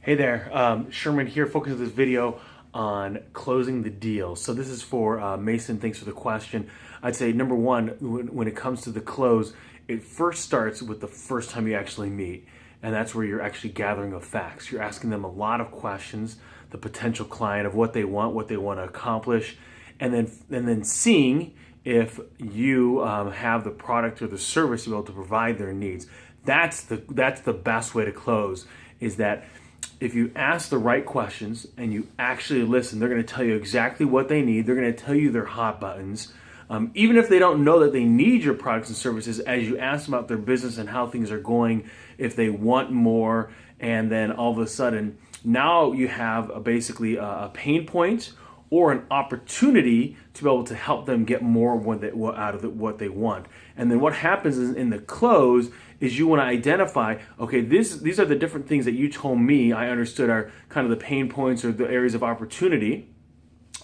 Hey there, Sherman here, focusing this video on closing the deal. So this is for Mason, thanks for the question. I'd say number one, when it comes to the close, it first starts with the first time you actually meet. And that's where you're actually gathering the facts. You're asking them a lot of questions, the potential client of what they want to accomplish, and then seeing if you have the product or the service to be able to provide their needs. That's the best way to close, is that if you ask the right questions and you actually listen, they're going to tell you exactly what they need. They're going to tell you their hot buttons. Even if they don't know that they need your products and services, as you ask them about their business and how things are going, if they want more, and then all of a sudden, now you have basically a pain point or an opportunity to be able to help them get more out of what they want. And then what happens is in the close is you want to identify, okay, these are the different things that you told me I understood are kind of the pain points or the areas of opportunity.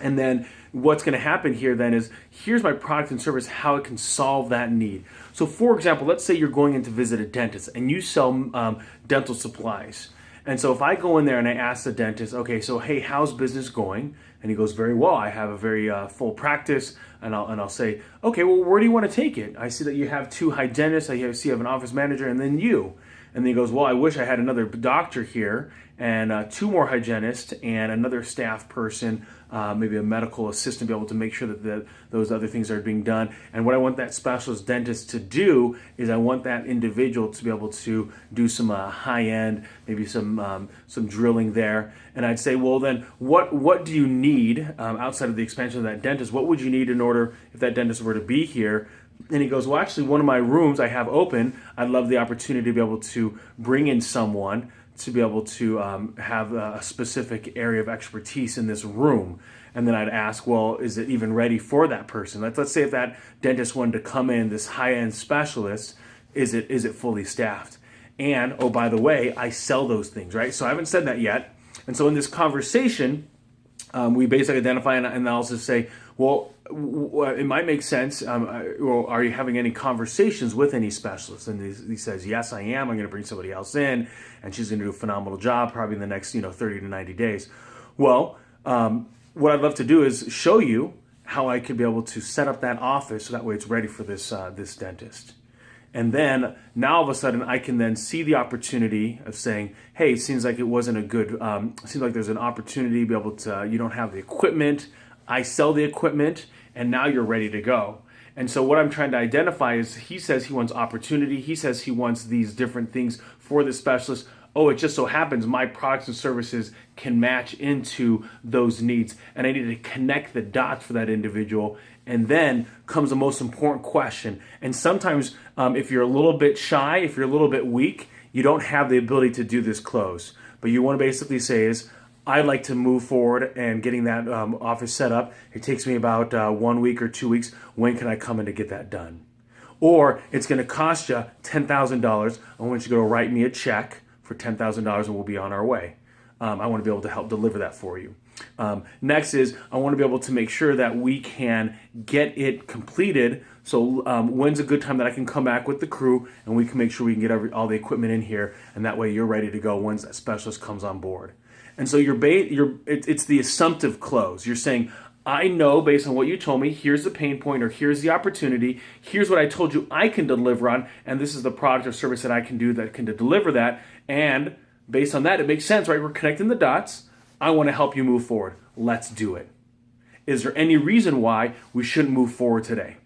And then what's going to happen here then is, here's my product and service, how it can solve that need. So for example, let's say you're going in to visit a dentist and you sell dental supplies. And so if I go in there and I ask the dentist, okay, so hey, how's business going? And he goes, very well. I have a very full practice. And I'll say, okay, well, where do you want to take it? I see that you have 2 hygienists. I see you have an office manager, and then you. And then he goes, well, I wish I had another doctor here, and 2 more hygienists, and another staff person, maybe a medical assistant, to be able to make sure that those other things are being done. And what I want that specialist dentist to do is I want that individual to be able to do some high-end, maybe some drilling there. And I'd say, well, then what do you need outside of the expansion of that dentist? What would you need in order, if that dentist were to be here? And he goes, well, actually, one of my rooms I have open, I'd love the opportunity to be able to bring in someone to be able to have a specific area of expertise in this room. And then I'd ask, well, is it even ready for that person? Let's say if that dentist wanted to come in, this high-end specialist, is it fully staffed? And, oh, by the way, I sell those things, right? So I haven't said that yet. And so in this conversation, we basically identify and I'll just say, well, it might make sense. Well, are you having any conversations with any specialists? And he says, yes, I am. I'm going to bring somebody else in, and she's going to do a phenomenal job probably in the next 30 to 90 days. Well, what I'd love to do is show you how I could be able to set up that office so that way it's ready for this dentist. And then now all of a sudden I can then see the opportunity of saying, hey, it seems like it wasn't a good, it seems like there's an opportunity to be able to, you don't have the equipment, I sell the equipment, and now you're ready to go. And so what I'm trying to identify is, he says he wants opportunity, he says he wants these different things for the specialist. Oh, it just so happens my products and services can match into those needs, and I need to connect the dots for that individual. And then comes the most important question. And sometimes if you're a little bit shy, if you're a little bit weak, you don't have the ability to do this close. But you want to basically say is, I'd like to move forward and getting that office set up. It takes me about 1 week or 2 weeks. When can I come in to get that done? Or it's going to cost you $10,000. I want you to go write me a check for $10,000 and we'll be on our way. I want to be able to help deliver that for you. Next is, I want to be able to make sure that we can get it completed. So when's a good time that I can come back with the crew and we can make sure we can get all the equipment in here, and that way you're ready to go once that specialist comes on board. And so it's the assumptive close. You're saying, I know based on what you told me, here's the pain point or here's the opportunity, here's what I told you I can deliver on, and this is the product or service that I can do that can deliver that. And based on that, it makes sense, right? We're connecting the dots. I want to help you move forward. Let's do it. Is there any reason why we shouldn't move forward today?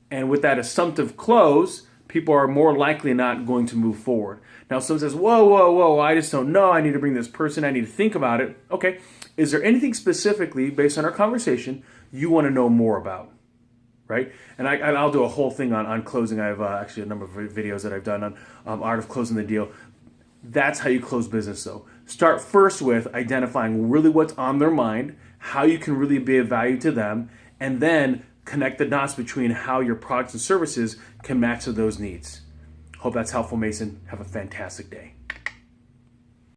And with that assumptive close, people are more likely not going to move forward. Now, someone says, whoa, I just don't know. I need to bring this person. I need to think about it. Okay, is there anything specifically, based on our conversation, you want to know more about? Right? And I'll do a whole thing on closing. I have actually a number of videos that I've done on art of closing the deal. That's how you close business, though. Start first with identifying really what's on their mind, how you can really be of value to them, and then connect the dots between how your products and services can match to those needs. Hope that's helpful, Mason. Have a fantastic day.